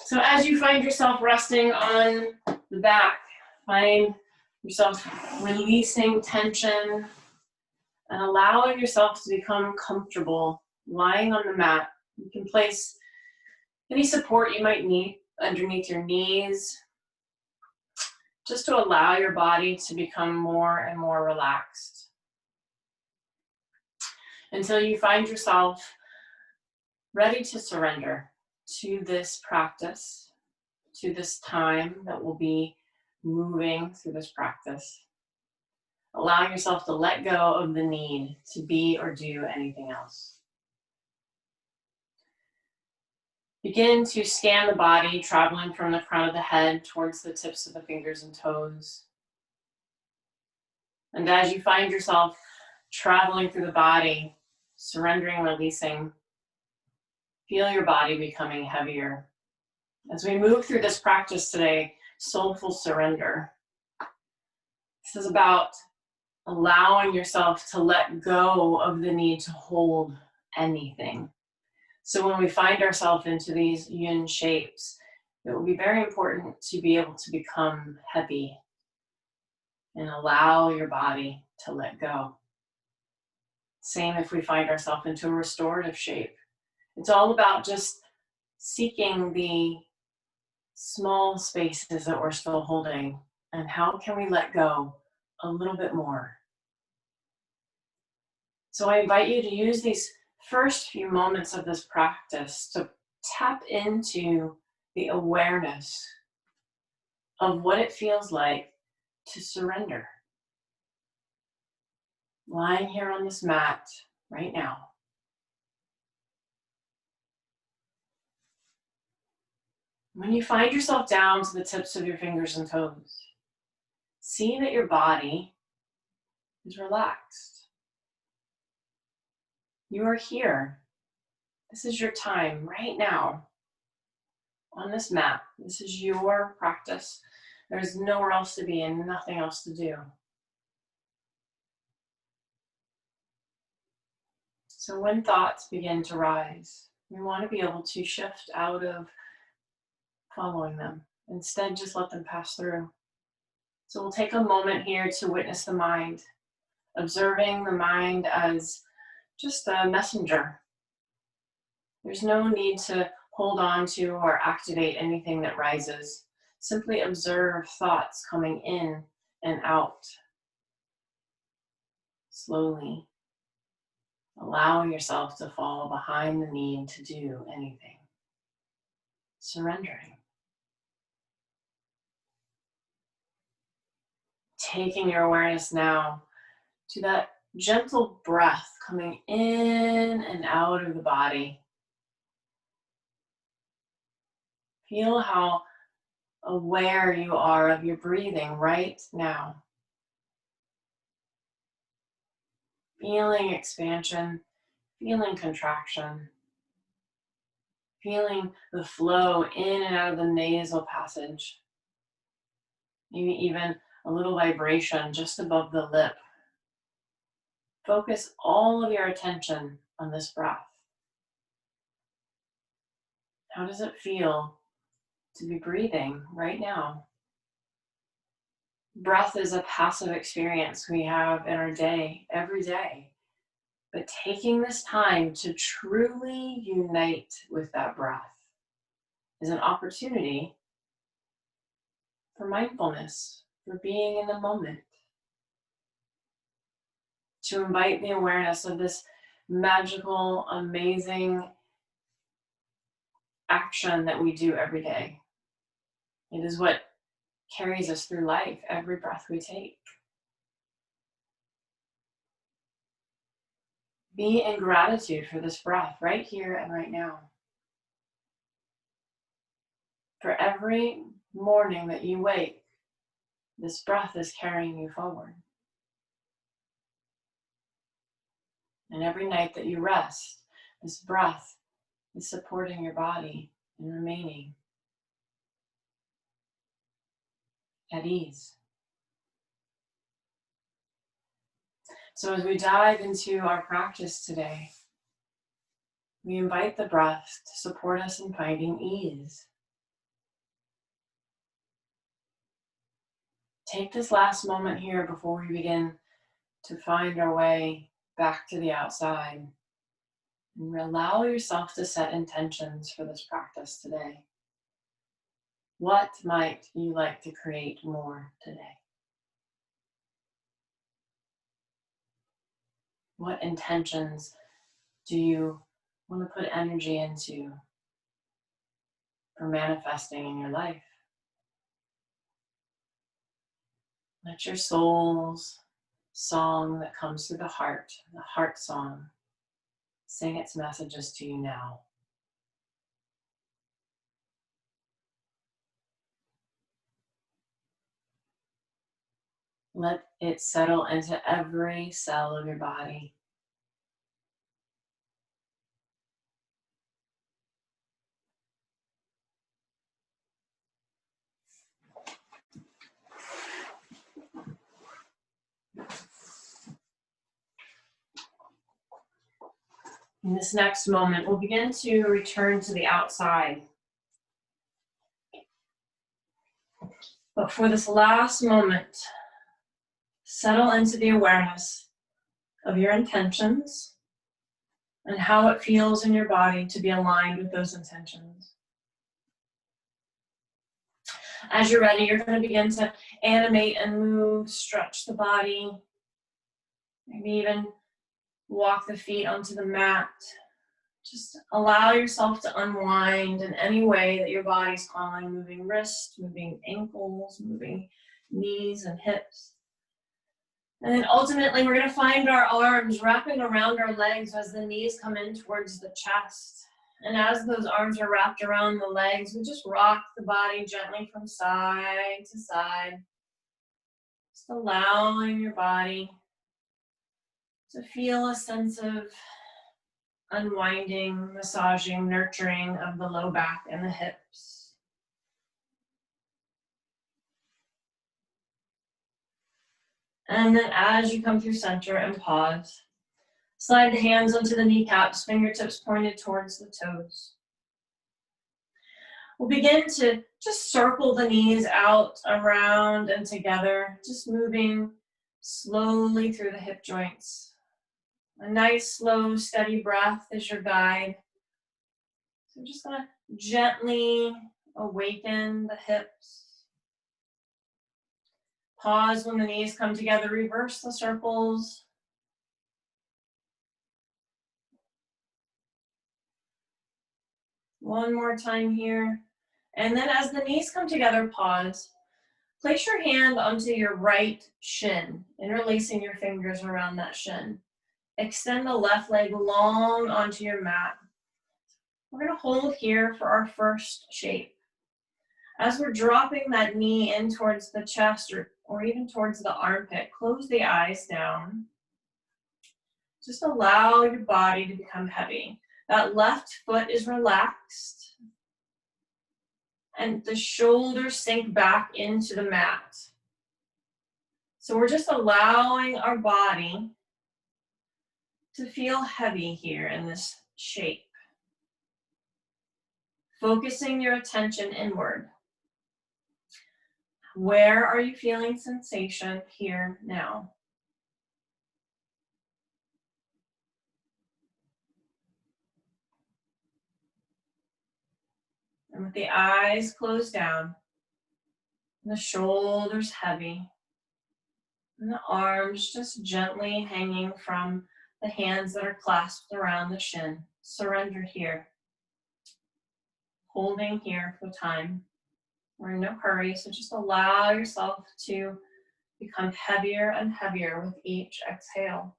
So as you find yourself resting on the back, find yourself releasing tension and allowing yourself to become comfortable lying on the mat. You can place any support you might need underneath your knees, just to allow your body to become more and more relaxed until you find yourself ready to surrender to this practice, to this time that will be moving through this practice. Allowing yourself to let go of the need to be or do anything else. Begin to scan the body, traveling from the crown of the head towards the tips of the fingers and toes. And as you find yourself traveling through the body, surrendering, releasing, feel your body becoming heavier. As we move through this practice today, Soulful Surrender. This is about allowing yourself to let go of the need to hold anything. So when we find ourselves into these yin shapes, it will be very important to be able to become heavy and allow your body to let go. Same if we find ourselves into a restorative shape. It's all about just seeking the small spaces that we're still holding and how can we let go a little bit more. So I invite you to use these first few moments of this practice to tap into the awareness of what it feels like to surrender. Lying here on this mat right now. When you find yourself down to the tips of your fingers and toes, see that your body is relaxed. You are here. This is your time right now on this mat. This is your practice. There's nowhere else to be and nothing else to do. So when thoughts begin to rise, we want to be able to shift out of following them. Instead, just let them pass through. So we'll take a moment here to witness the mind, observing the mind as just a messenger. There's no need to hold on to or activate anything that rises. Simply observe thoughts coming in and out. Slowly, allowing yourself to fall behind the need to do anything. Surrendering. Taking your awareness now to that gentle breath coming in and out of the body. Feel how aware you are of your breathing right now. Feeling expansion, feeling contraction, feeling the flow in and out of the nasal passage. Maybe even a little vibration just above the lip. Focus all of your attention on this breath. How does it feel to be breathing right now? Breath is a passive experience we have in our day, every day. But taking this time to truly unite with that breath is an opportunity for mindfulness, for being in the moment. To invite the awareness of this magical, amazing action that we do every day. It is what carries us through life, every breath we take. Be in gratitude for this breath right here and right now. For every morning that you wake, this breath is carrying you forward. And every night that you rest, this breath is supporting your body and remaining at ease. So as we dive into our practice today, we invite the breath to support us in finding ease. Take this last moment here before we begin to find our way back to the outside. And allow yourself to set intentions for this practice today. What might you like to create more today? What intentions do you want to put energy into for manifesting in your life? Let your soul's song that comes through the heart song, sing its messages to you now. Let it settle into every cell of your body. In this next moment, we'll begin to return to the outside. But for this last moment, settle into the awareness of your intentions and how it feels in your body to be aligned with those intentions. As you're ready, you're going to begin to animate and move, stretch the body, maybe even walk the feet onto the mat. Just allow yourself to unwind in any way that your body's calling, moving wrists, moving ankles, moving knees and hips. And then ultimately, we're going to find our arms wrapping around our legs as the knees come in towards the chest. And as those arms are wrapped around the legs, we just rock the body gently from side to side. Just allowing your body to feel a sense of unwinding, massaging, nurturing of the low back and the hips. And then as you come through center and pause, slide the hands onto the kneecaps, fingertips pointed towards the toes. We'll begin to just circle the knees out, around, and together, just moving slowly through the hip joints. A nice, slow, steady breath is your guide. So I'm just going to gently awaken the hips. Pause when the knees come together, reverse the circles. One more time here. And then as the knees come together, pause. Place your hand onto your right shin, interlacing your fingers around that shin. Extend the left leg long onto your mat. We're going to hold here for our first shape. As we're dropping that knee in towards the chest or even towards the armpit, close the eyes down. Just allow your body to become heavy. That left foot is relaxed. And the shoulders sink back into the mat. So we're just allowing our body to feel heavy here in this shape. Focusing your attention inward. Where are you feeling sensation here now? And with the eyes closed down, and the shoulders heavy, and the arms just gently hanging from the hands that are clasped around the shin. Surrender here. Holding here for time. We're in no hurry, so just allow yourself to become heavier and heavier with each exhale.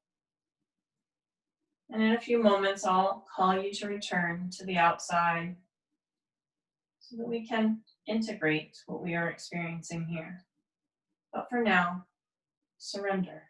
And in a few moments, I'll call you to return to the outside so that we can integrate what we are experiencing here. But for now, surrender.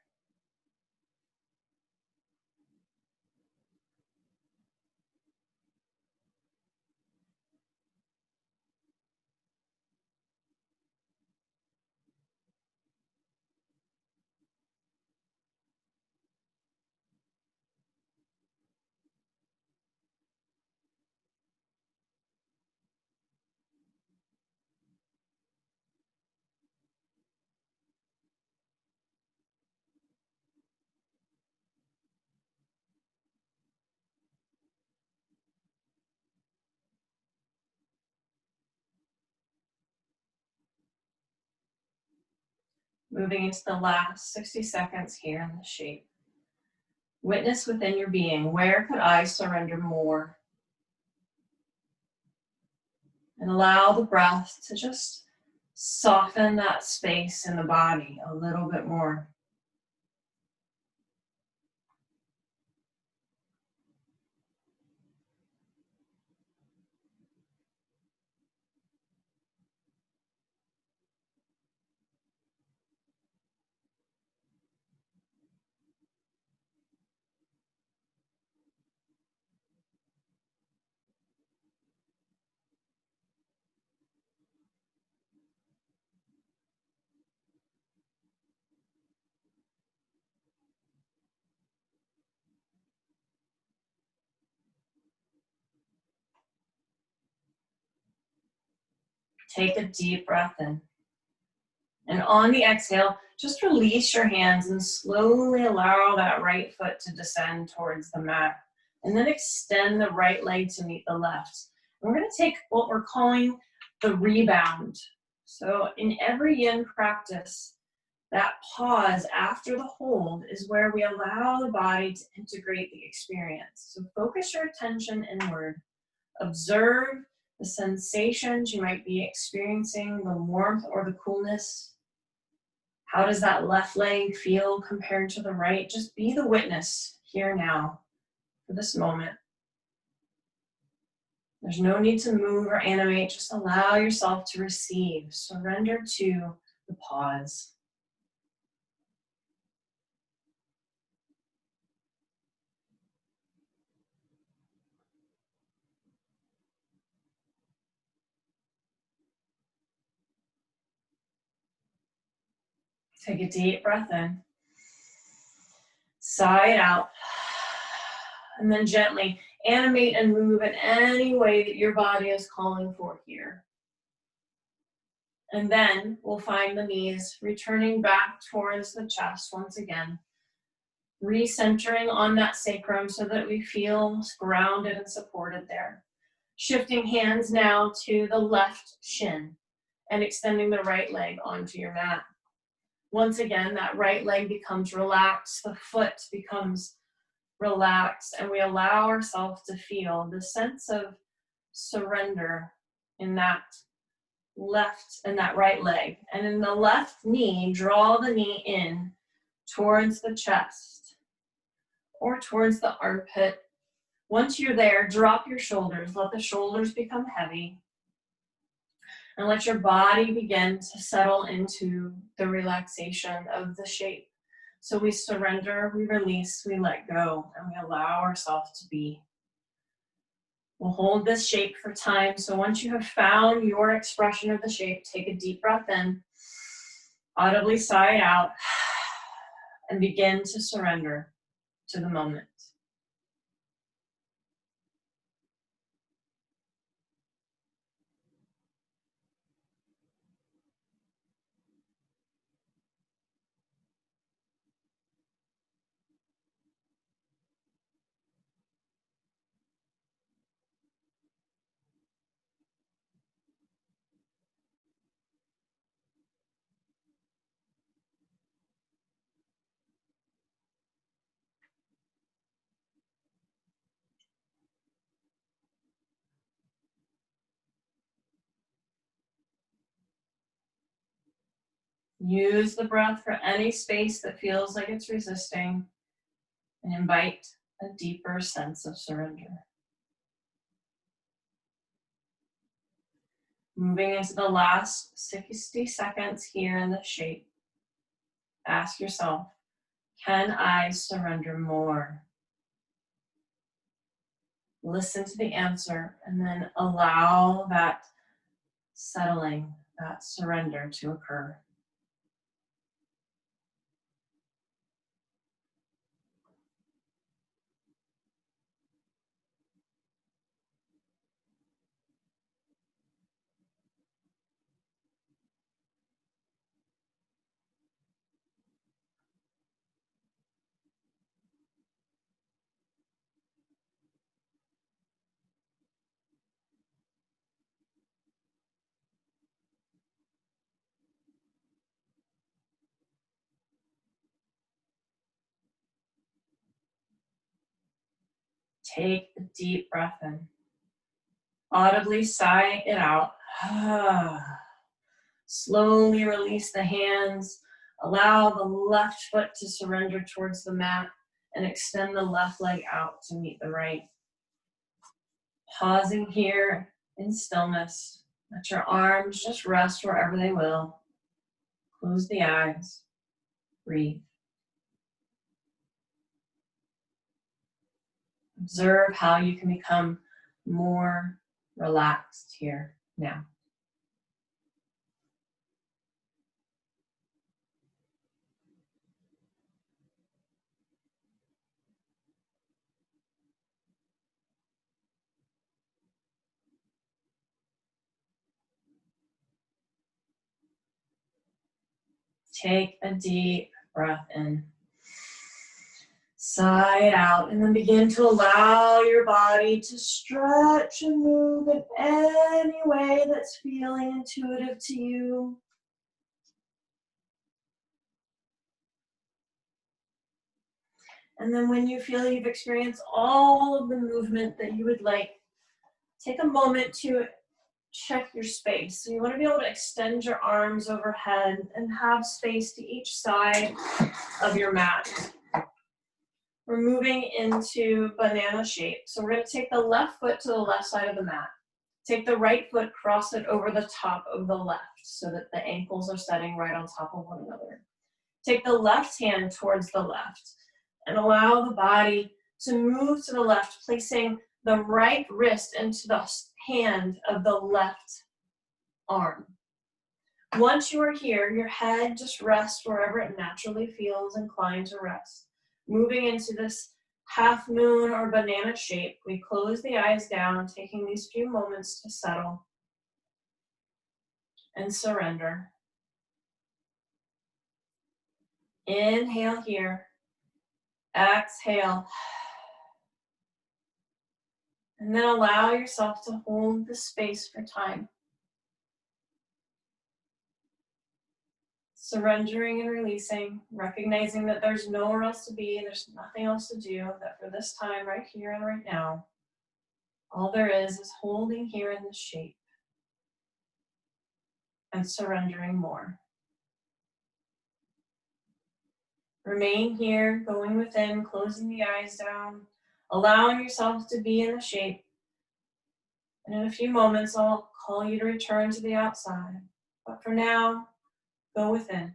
Moving into the last 60 seconds here in the shape. Witness within your being, where could I surrender more? And allow the breath to just soften that space in the body a little bit more. Take a deep breath in. And on the exhale, just release your hands and slowly allow that right foot to descend towards the mat. And then extend the right leg to meet the left. And we're going to take what we're calling the rebound. So in every yin practice, that pause after the hold is where we allow the body to integrate the experience. So focus your attention inward. Observe the sensations you might be experiencing, the warmth or the coolness. How does that left leg feel compared to the right? Just be the witness here now for this moment. There's no need to move or animate. Just allow yourself to receive. Surrender to the pause. Take a deep breath in. Sigh it out. And then gently animate and move in any way that your body is calling for here. And then we'll find the knees returning back towards the chest once again. Recentering on that sacrum so that we feel grounded and supported there. Shifting hands now to the left shin and extending the right leg onto your mat. Once again, that right leg becomes relaxed, the foot becomes relaxed, and we allow ourselves to feel the sense of surrender in that left and that right leg. And in the left knee, draw the knee in towards the chest or towards the armpit. Once you're there, drop your shoulders. Let the shoulders become heavy. And let your body begin to settle into the relaxation of the shape. So we surrender, we release, we let go, and we allow ourselves to be. We'll hold this shape for time. So once you have found your expression of the shape, take a deep breath in, audibly sigh out, and begin to surrender to the moment. Use the breath for any space that feels like it's resisting, and invite a deeper sense of surrender. Moving into the last 60 seconds here in the shape, ask yourself, can I surrender more? Listen to the answer and then allow that settling, that surrender to occur. Take a deep breath in. Audibly sigh it out. Slowly release the hands. Allow the left foot to surrender towards the mat and extend the left leg out to meet the right. Pausing here in stillness. Let your arms just rest wherever they will. Close the eyes. Breathe. Observe how you can become more relaxed here now. Take a deep breath in. Sigh it out, and then begin to allow your body to stretch and move in any way that's feeling intuitive to you. And then when you feel you've experienced all of the movement that you would like, take a moment to check your space. So you want to be able to extend your arms overhead and have space to each side of your mat. We're moving into banana shape. So we're going to take the left foot to the left side of the mat. Take the right foot, cross it over the top of the left so that the ankles are setting right on top of one another. Take the left hand towards the left and allow the body to move to the left, placing the right wrist into the hand of the left arm. Once you are here, your head just rests wherever it naturally feels inclined to rest. Moving into this half moon or banana shape, we close the eyes down, taking these few moments to settle and surrender. Inhale here, exhale, and then allow yourself to hold the space for time. Surrendering and releasing, recognizing that there's nowhere else to be, there's nothing else to do, that for this time, right here and right now, all there is holding here in this shape and surrendering more. Remain here, going within, closing the eyes down, allowing yourself to be in the shape. And in a few moments, I'll call you to return to the outside. But for now, go within.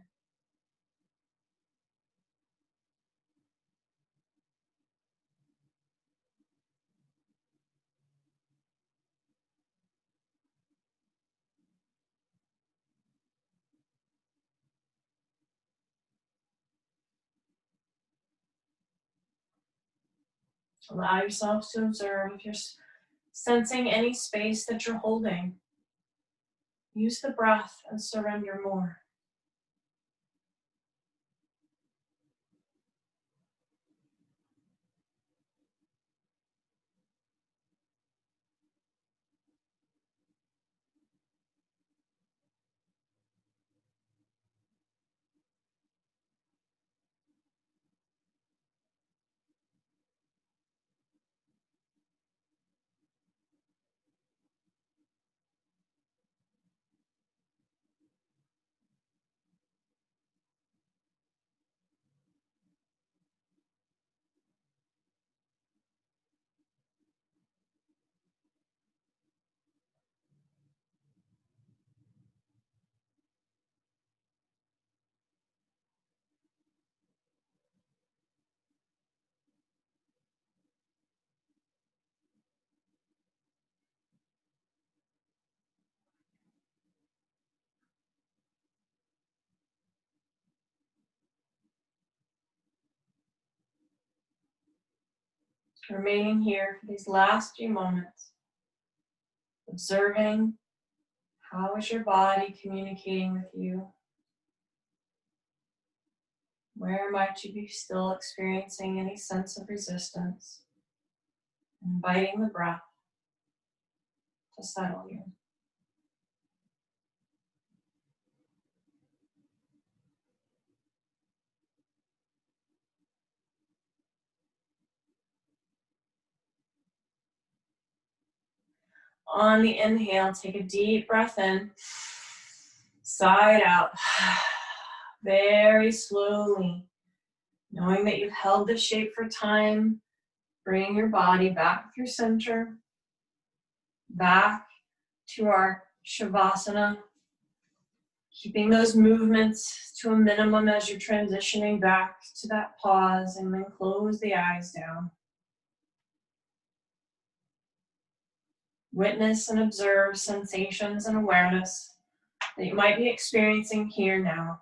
Allow yourself to observe if you're sensing any space that you're holding. Use the breath and surrender more. Remaining here for these last few moments, observing how is your body communicating with you. Where might you be still experiencing any sense of resistance? Inviting the breath to settle you. On the inhale, take a deep breath in, side out, very slowly, knowing that you've held this shape for time. Bring your body back through center, back to our Shavasana, keeping those movements to a minimum as you're transitioning back to that pause, and then close the eyes down. Witness and observe sensations and awareness that you might be experiencing here now.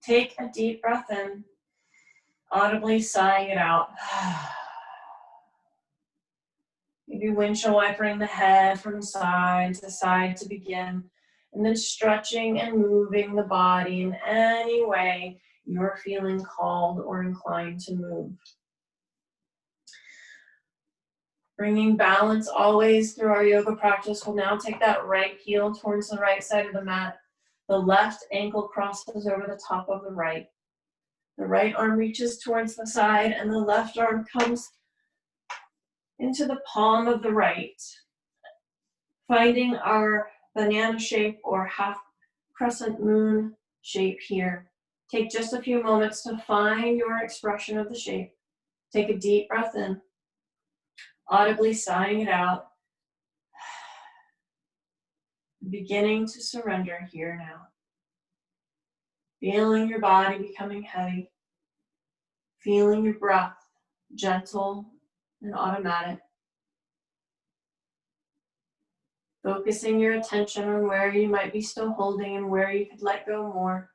Take a deep breath in, audibly sighing it out. Maybe windshield wipering the head from side to side to begin, and then stretching and moving the body in any way you're feeling called or inclined to move. Bringing balance always through our yoga practice. We'll now take that right heel towards the right side of the mat. The left ankle crosses over the top of the right. The right arm reaches towards the side, and the left arm comes into the palm of the right. Finding our banana shape or half crescent moon shape here. Take just a few moments to find your expression of the shape. Take a deep breath in, audibly sighing it out. Beginning to surrender here now. Feeling your body becoming heavy. Feeling your breath gentle and automatic. Focusing your attention on where you might be still holding and where you could let go more.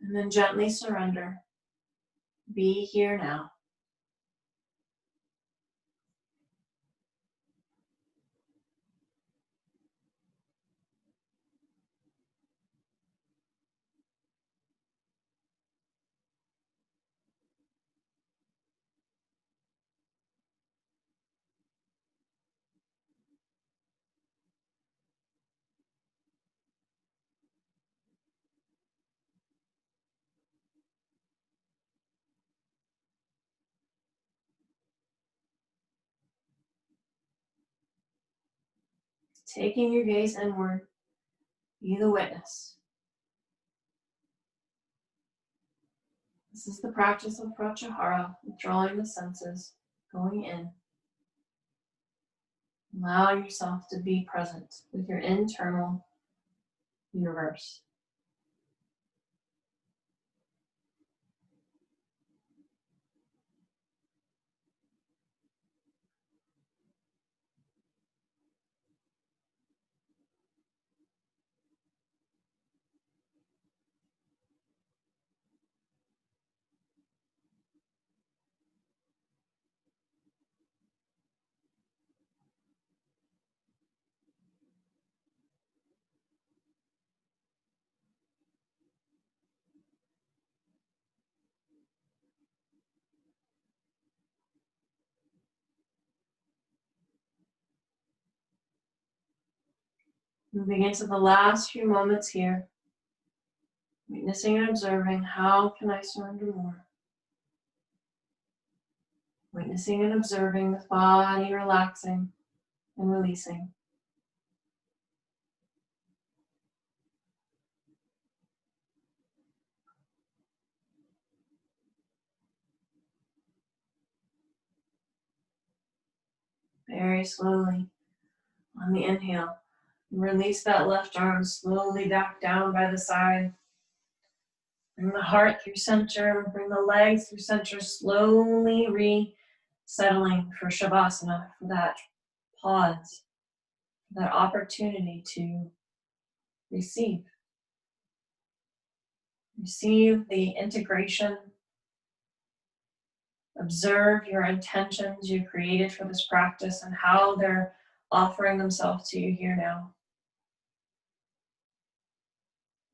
And then gently surrender. Be here now. Taking your gaze inward, be the witness. This is the practice of Pratyahara, withdrawing the senses, going in. Allowing yourself to be present with your internal universe. Moving into the last few moments here, witnessing and observing, how can I surrender more? Witnessing and observing the body relaxing and releasing. Very slowly, on the inhale, release that left arm slowly back down by the side. Bring the heart through center, bring the legs through center, slowly resettling for Shavasana, for that pause, for that opportunity to receive. Receive the integration. Observe your intentions you created for this practice and how they're offering themselves to you here now.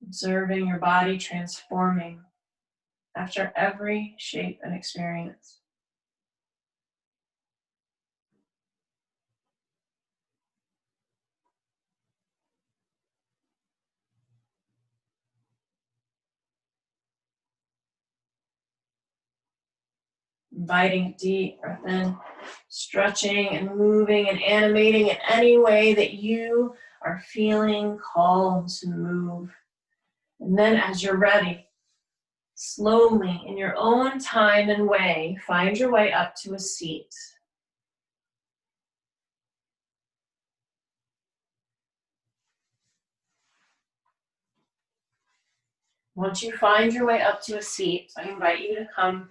Observing your body transforming after every shape and experience. Inviting a deep breath in, stretching and moving and animating in any way that you are feeling called to move. And then as you're ready, slowly, in your own time and way, find your way up to a seat. Once you find your way up to a seat, I invite you to come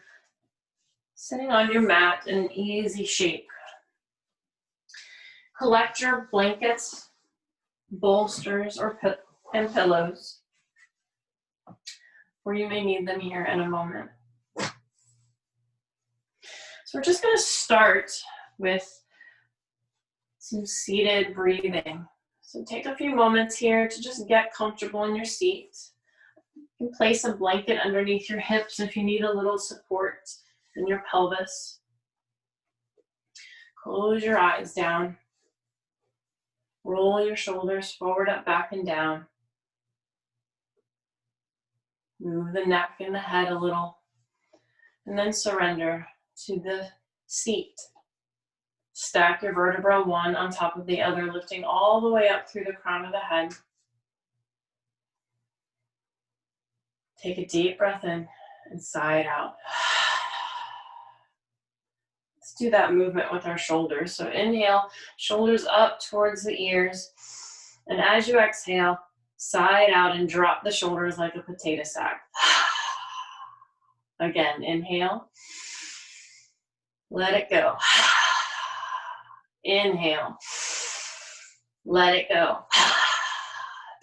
sitting on your mat in an easy shape. Collect your blankets, bolsters, and pillows, or you may need them here in a moment. So we're just going to start with some seated breathing. So take a few moments here to just get comfortable in your seat. You can place a blanket underneath your hips if you need a little support in your pelvis. Close your eyes down. Roll your shoulders forward, up, back, and down. Move the neck and the head a little. And then surrender to the seat. Stack your vertebra one on top of the other, lifting all the way up through the crown of the head. Take a deep breath in and sigh it out. Let's do that movement with our shoulders. So inhale, shoulders up towards the ears. And as you exhale, sigh it out and drop the shoulders like a potato sack. Again, inhale. Let it go. Inhale. Let it go.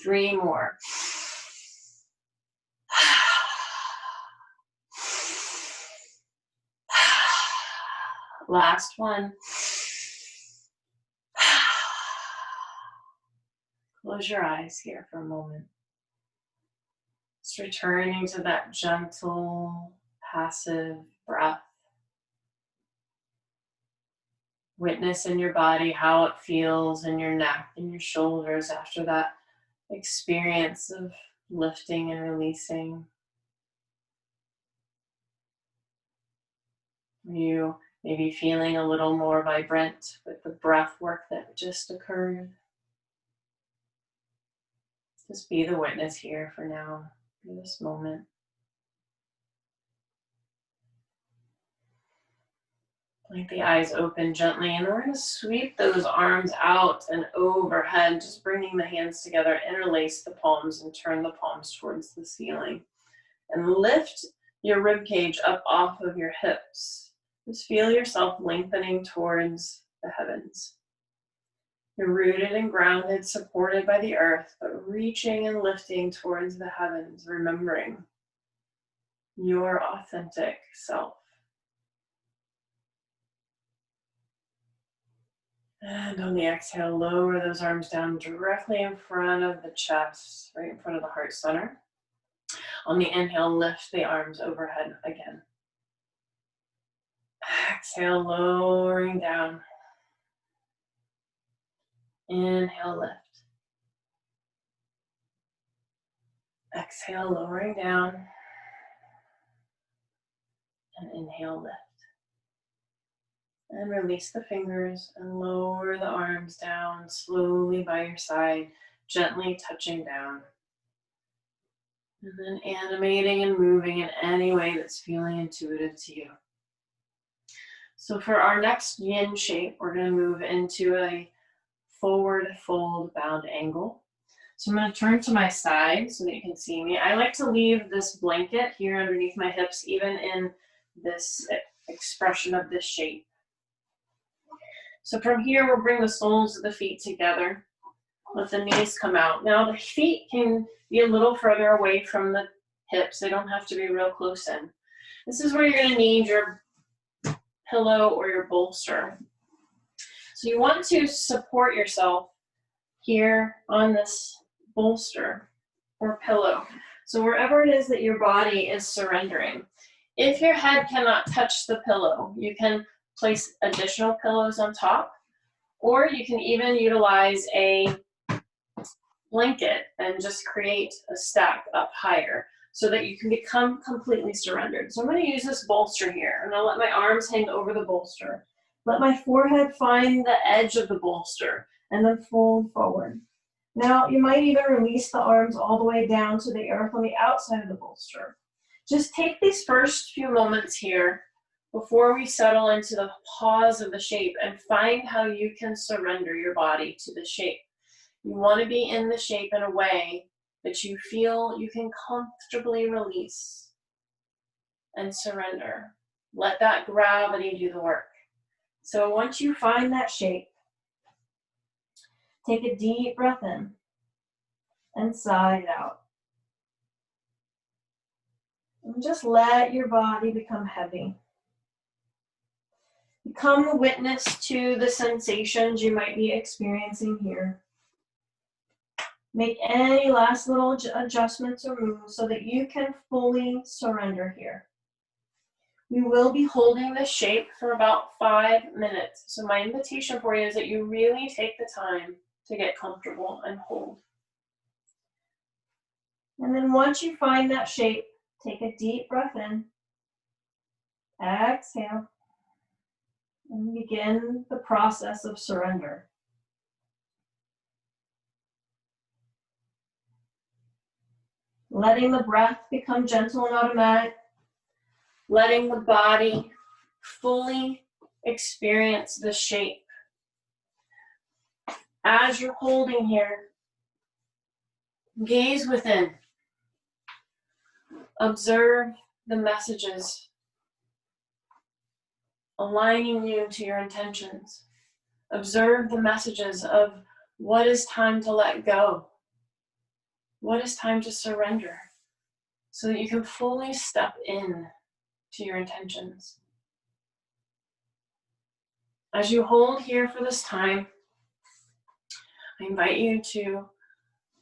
3 more. Last one. Close your eyes here for a moment. Just returning to that gentle, passive breath. Witness in your body how it feels in your neck and your shoulders after that experience of lifting and releasing. You may be feeling a little more vibrant with the breath work that just occurred. Just be the witness here for now, for this moment. Blink the eyes open gently, and we're going to sweep those arms out and overhead, just bringing the hands together, interlace the palms and turn the palms towards the ceiling. And lift your rib cage up off of your hips. Just feel yourself lengthening towards the heavens. You're rooted and grounded, supported by the earth, but reaching and lifting towards the heavens, remembering your authentic self. And on the exhale, lower those arms down directly in front of the chest, right in front of the heart center. On the inhale, lift the arms overhead again. Exhale, lowering down. Inhale, lift. Exhale, lowering down. And inhale, lift. And release the fingers and lower the arms down slowly by your side, gently touching down. And then animating and moving in any way that's feeling intuitive to you. So for our next yin shape, we're going to move into a forward fold bound angle. So I'm going to turn to my side so that you can see me. I like to leave this blanket here underneath my hips, even in this expression of this shape. So from here, we'll bring the soles of the feet together. Let the knees come out. Now the feet can be a little further away from the hips. They don't have to be real close in. This is where you're going to need your pillow or your bolster. So you want to support yourself here on this bolster or pillow. So wherever it is that your body is surrendering, if your head cannot touch the pillow, you can place additional pillows on top, or you can even utilize a blanket and just create a stack up higher so that you can become completely surrendered. So I'm going to use this bolster here, and I'll let my arms hang over the bolster. Let my forehead find the edge of the bolster, and then fold forward. Now, you might even release the arms all the way down to the earth on the outside of the bolster. Just take these first few moments here before we settle into the pause of the shape and find how you can surrender your body to the shape. You want to be in the shape in a way that you feel you can comfortably release and surrender. Let that gravity do the work. So once you find that shape, take a deep breath in and sigh it out. And just let your body become heavy. Become the witness to the sensations you might be experiencing here. Make any last little adjustments or moves so that you can fully surrender here. We will be holding this shape for about 5 minutes. So my invitation for you is that you really take the time to get comfortable and hold. And then once you find that shape, take a deep breath in. Exhale. And begin the process of surrender. Letting the breath become gentle and automatic. Letting the body fully experience the shape. As you're holding here, gaze within. Observe the messages aligning you to your intentions. Observe the messages of what is time to let go. What is time to surrender so that you can fully step in to your intentions. As you hold here for this time, I invite you to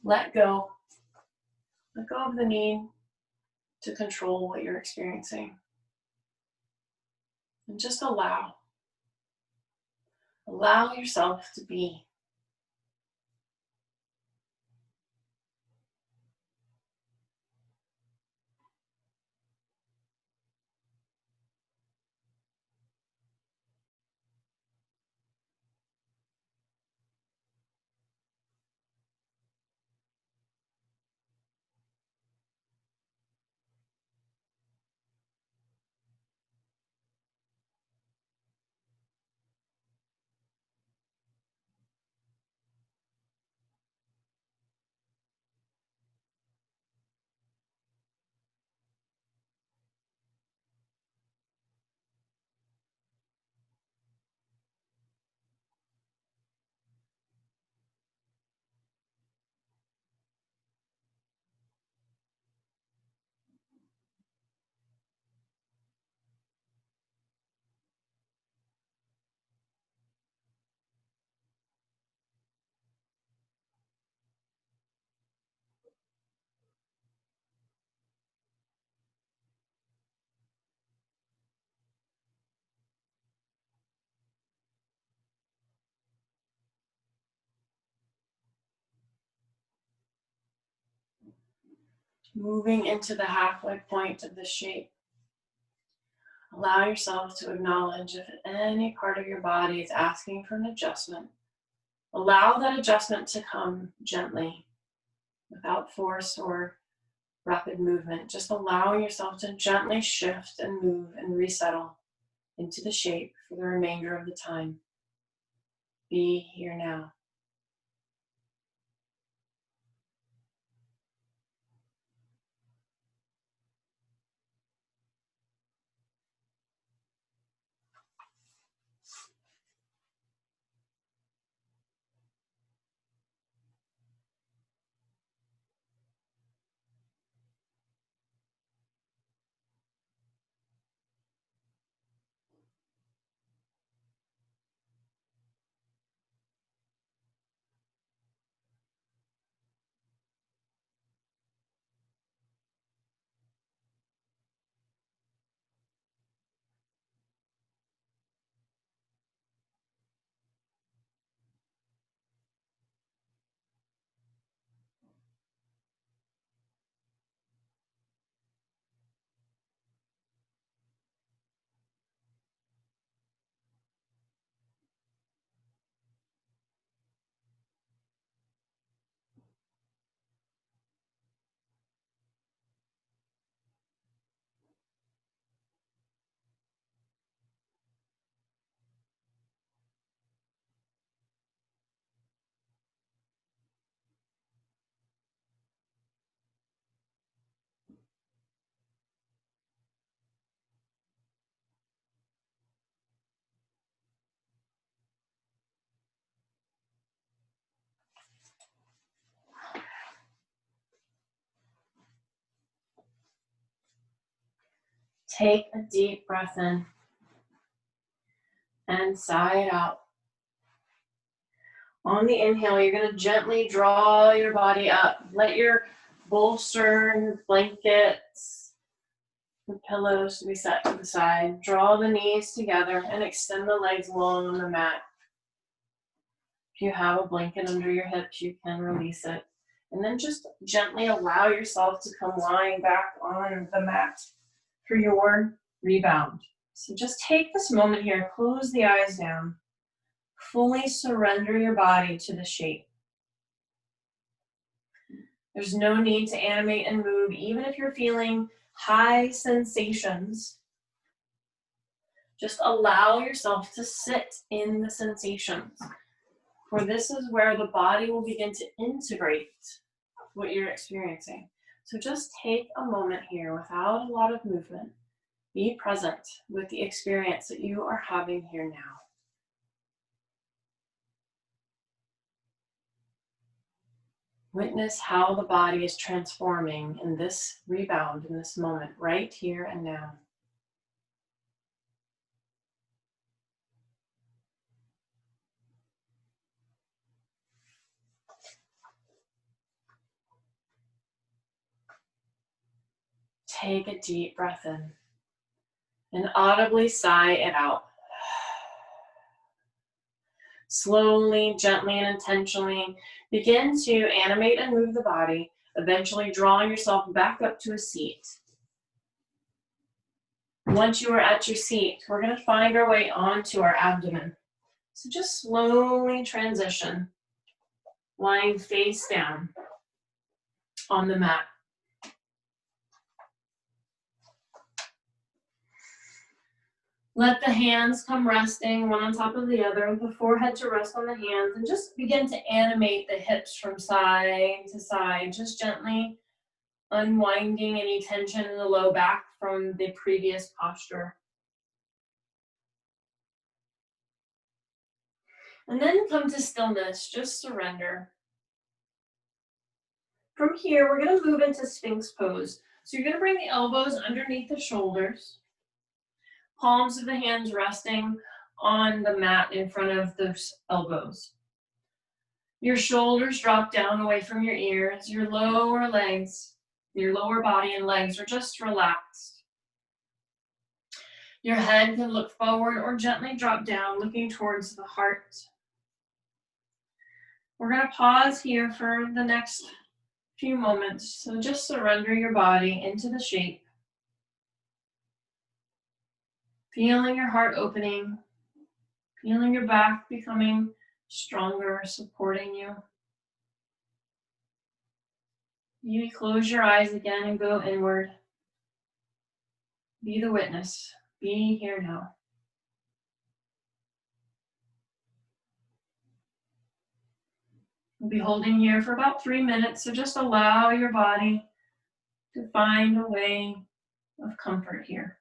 let go of the need to control what you're experiencing. And just allow yourself to be. Moving into the halfway point of the shape. Allow yourself to acknowledge if any part of your body is asking for an adjustment. Allow that adjustment to come gently, without force or rapid movement. Just allowing yourself to gently shift and move and resettle into the shape for the remainder of the time. Be here now. Take a deep breath in and sigh it out. On the inhale, you're going to gently draw your body up. Let your bolster, your blankets, the pillows be set to the side. Draw the knees together and extend the legs long on the mat. If you have a blanket under your hips, you can release it. And then just gently allow yourself to come lying back on the mat for your rebound. So just take this moment here, close the eyes down. Fully surrender your body to the shape. There's no need to animate and move, even if you're feeling high sensations. Just allow yourself to sit in the sensations. For this is where the body will begin to integrate what you're experiencing. So just take a moment here without a lot of movement. Be present with the experience that you are having here now. Witness how the body is transforming in this rebound, in this moment, right here and now. Take a deep breath in and audibly sigh it out. Slowly, gently, and intentionally begin to animate and move the body, eventually drawing yourself back up to a seat. Once you are at your seat, we're going to find our way onto our abdomen. So just slowly transition, lying face down on the mat. Let the hands come resting one on top of the other, with the forehead to rest on the hands, and just begin to animate the hips from side to side, just gently unwinding any tension in the low back from the previous posture. And then come to stillness, just surrender. From here, we're going to move into Sphinx pose. So you're going to bring the elbows underneath the shoulders, palms of the hands resting on the mat in front of the elbows. Your shoulders drop down away from your ears. Your lower legs, your lower body and legs are just relaxed. Your head can look forward or gently drop down, looking towards the heart. We're going to pause here for the next few moments. So just surrender your body into the shape. Feeling your heart opening, feeling your back becoming stronger, supporting you. You close your eyes again and go inward. Be the witness. Be here now. We'll be holding here for about 3 minutes, so just allow your body to find a way of comfort here.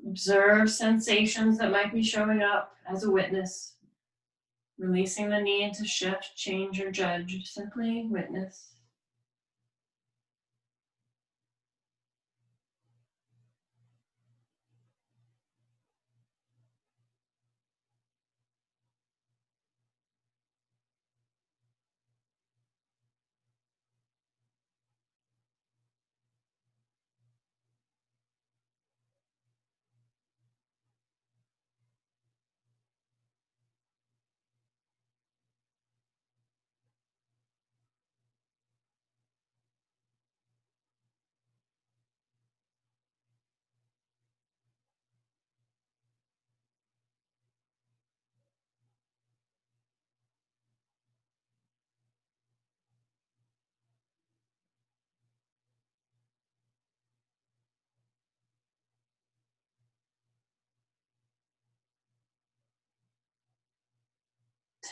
Observe sensations that might be showing up as a witness, releasing the need to shift, change, or judge. Simply witness.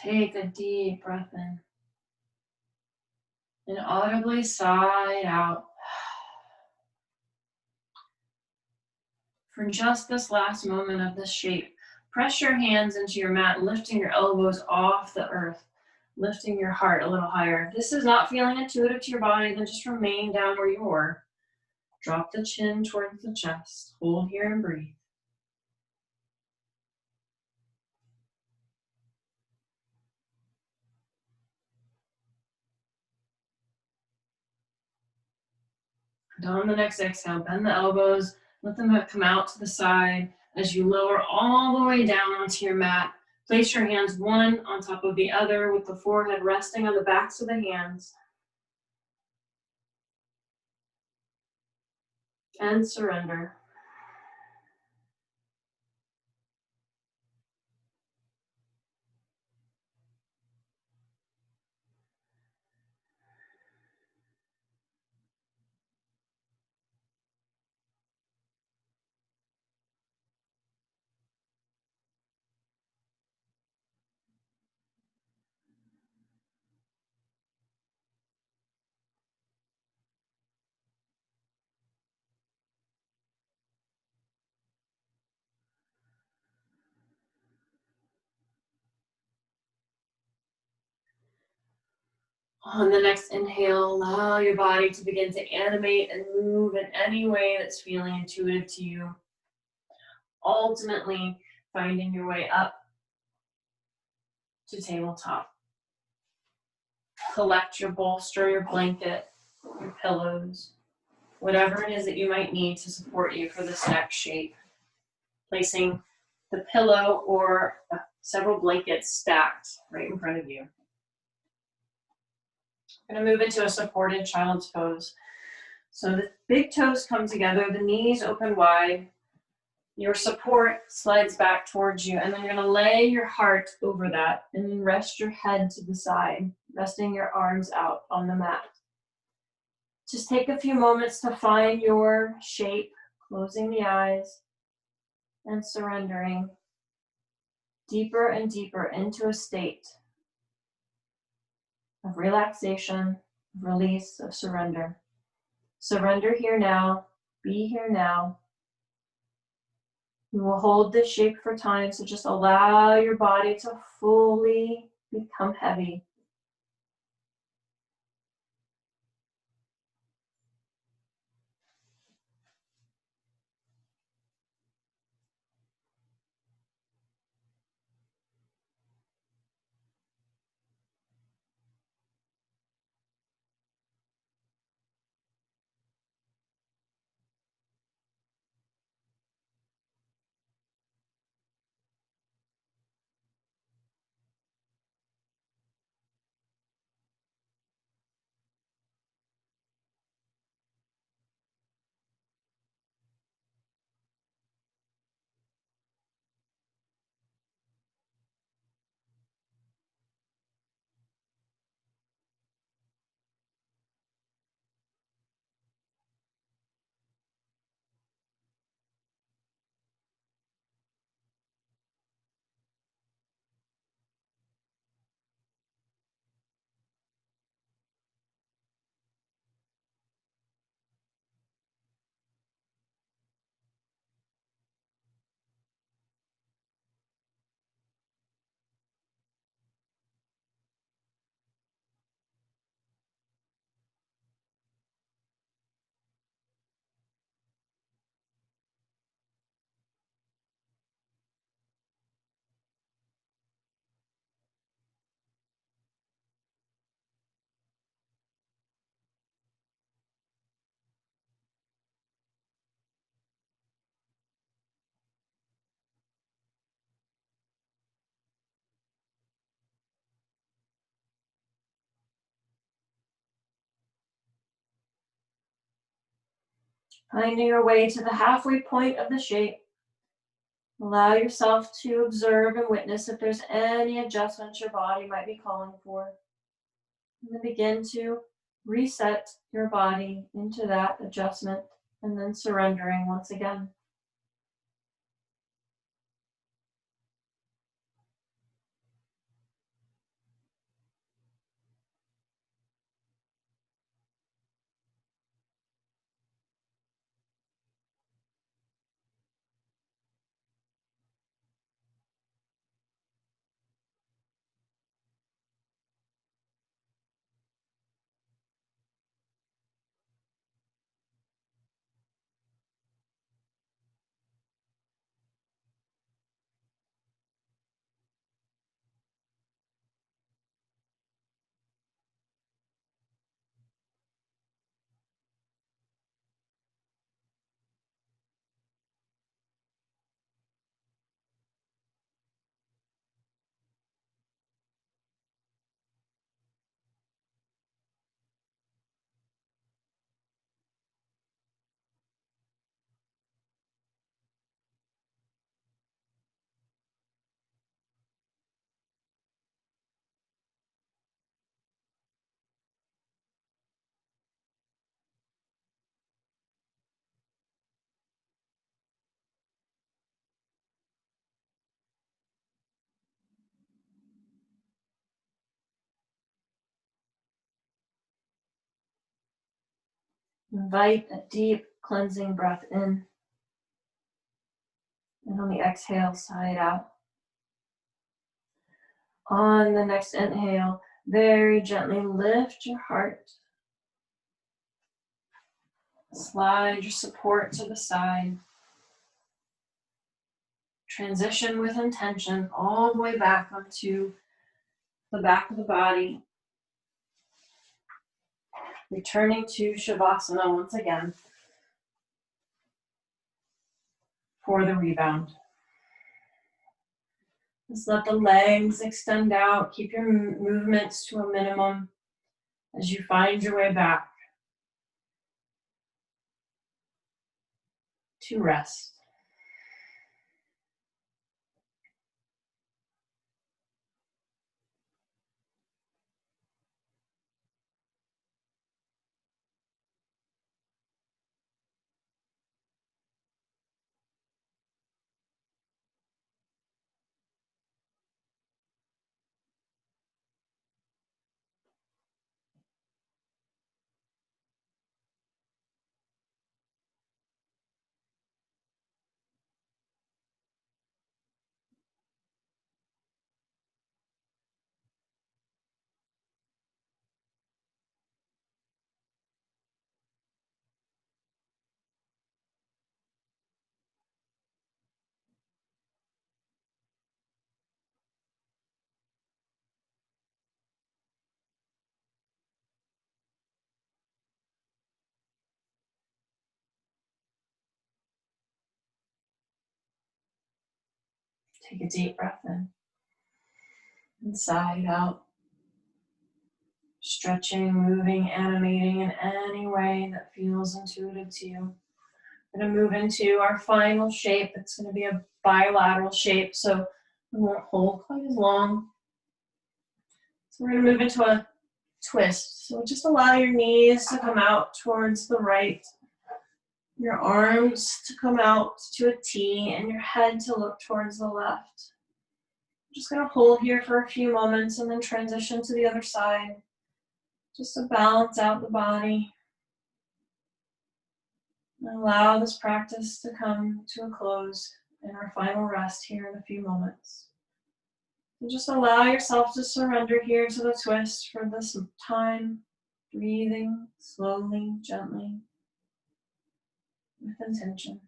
Take a deep breath in and audibly sigh out. For just this last moment of this shape, press your hands into your mat, lifting your elbows off the earth, lifting your heart a little higher. If this is not feeling intuitive to your body, then just remain down where you are. Drop the chin towards the chest. Hold here and breathe. And on the next exhale, bend the elbows, let them come out to the side as you lower all the way down onto your mat. Place your hands one on top of the other with the forehead resting on the backs of the hands. And surrender. On the next inhale, allow your body to begin to animate and move in any way that's feeling intuitive to you. Ultimately, finding your way up to tabletop. Collect your bolster, your blanket, your pillows, whatever it is that you might need to support you for this next shape. Placing the pillow or several blankets stacked right in front of you. I'm going to move into a supported child's pose. So the big toes come together, the knees open wide. Your support slides back towards you, and then you're going to lay your heart over that and then rest your head to the side, resting your arms out on the mat. Just take a few moments to find your shape, closing the eyes and surrendering deeper and deeper into a state of relaxation, of release, of surrender. Surrender here now, be here now. We will hold this shape for time, so just allow your body to fully become heavy. Finding your way to the halfway point of the shape. Allow yourself to observe and witness if there's any adjustments your body might be calling for. And then begin to reset your body into that adjustment and then surrendering once again. Invite a deep cleansing breath in. And on the exhale, sigh it out. On the next inhale, very gently lift your heart. Slide your support to the side. Transition with intention all the way back onto the back of the body. Returning to Shavasana once again for the rebound. Just let the legs extend out. Keep your movements to a minimum as you find your way back to rest. Take a deep breath in and sigh it out. Stretching, moving, animating in any way that feels intuitive to you. We're going to move into our final shape. It's going to be a bilateral shape, so we won't hold quite as long. So we're going to move into a twist. So just allow your knees to come out towards the right, your arms to come out to a T, and your head to look towards the left. I'm just going to hold here for a few moments and then transition to the other side, just to balance out the body. And allow this practice to come to a close in our final rest here in a few moments. So just allow yourself to surrender here to the twist for this time, breathing slowly, gently, with intention.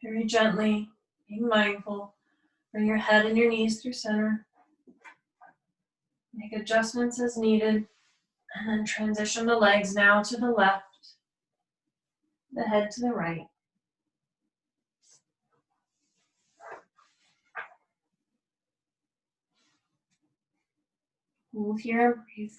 Very gently, being mindful, bring your head and your knees through center. Make adjustments as needed, and then transition the legs now to the left, the head to the right. Hold here and breathe.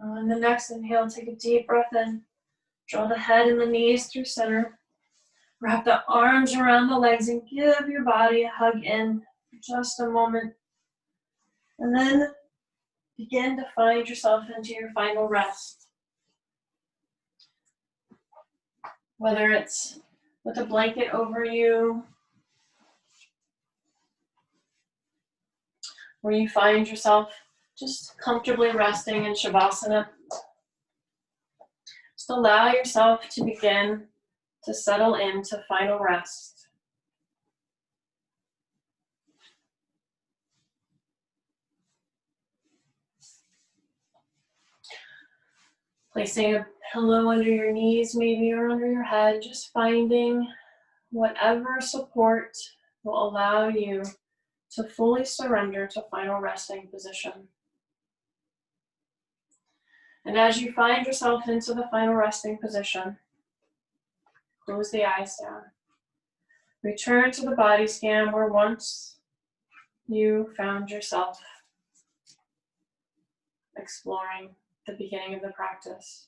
On the next inhale, take a deep breath in. Draw the head and the knees through center. Wrap the arms around the legs and give your body a hug in for just a moment. And then begin to find yourself into your final rest. Whether it's with a blanket over you, where you find yourself just comfortably resting in Shavasana. Just allow yourself to begin to settle into final rest. Placing a pillow under your knees maybe or under your head, just finding whatever support will allow you to fully surrender to final resting position. And as you find yourself into the final resting position, close the eyes down. Return to the body scan where once you found yourself exploring the beginning of the practice,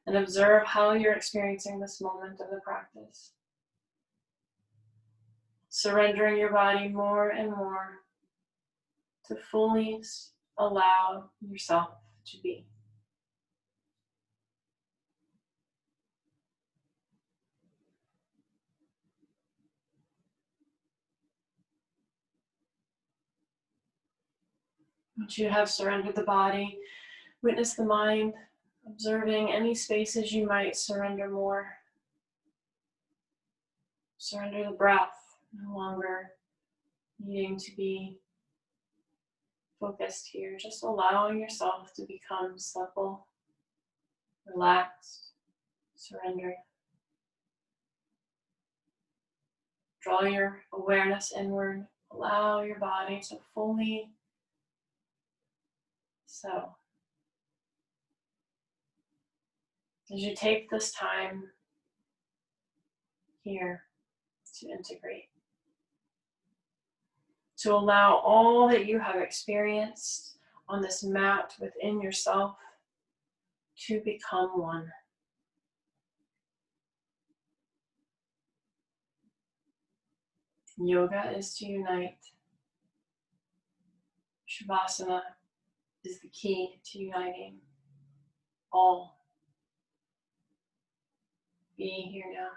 and observe how you're experiencing this moment of the practice. Surrendering your body more and more to fully allow yourself to be. Once you have surrendered the body, witness the mind, observing any spaces you might surrender more. Surrender the breath, no longer needing to be focused here, just allowing yourself to become supple, relaxed, surrender. Draw your awareness inward, allow your body to fully settle. As you take this time here to integrate, to allow all that you have experienced on this mat within yourself to become one. Yoga is to unite. Shavasana is the key to uniting all. Be here now.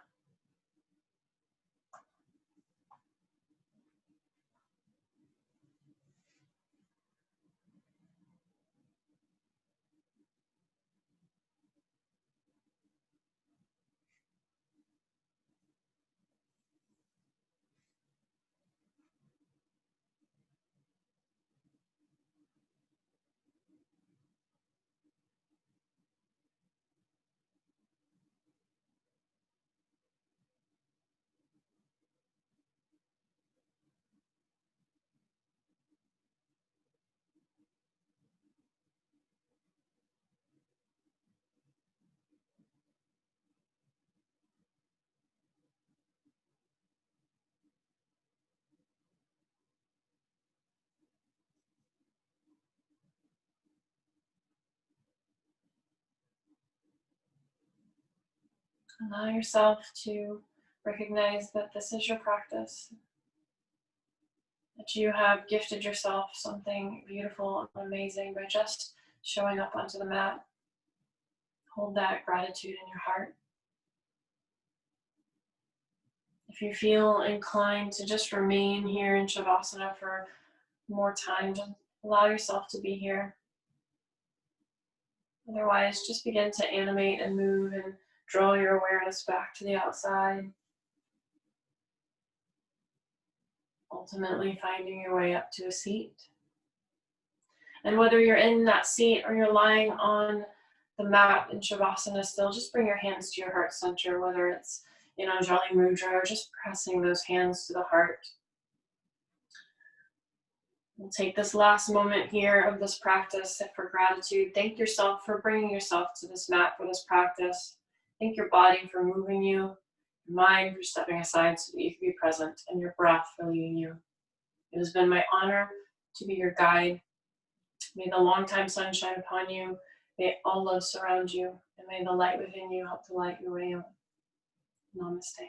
Allow yourself to recognize that this is your practice, that you have gifted yourself something beautiful and amazing by just showing up onto the mat. Hold that gratitude in your heart. If you feel inclined to just remain here in Shavasana for more time, just allow yourself to be here. Otherwise, just begin to animate and move and draw your awareness back to the outside. Ultimately, finding your way up to a seat. And whether you're in that seat or you're lying on the mat in Shavasana still, just bring your hands to your heart center, whether it's in Anjali Mudra or just pressing those hands to the heart. We'll take this last moment here of this practice for gratitude. Thank yourself for bringing yourself to this mat for this practice. Thank your body for moving you, your mind for stepping aside so that you can be present, and your breath for leading you. It has been my honor to be your guide. May the long-time sun shine upon you. May all love surround you. And may the light within you help to light your way out. Namaste.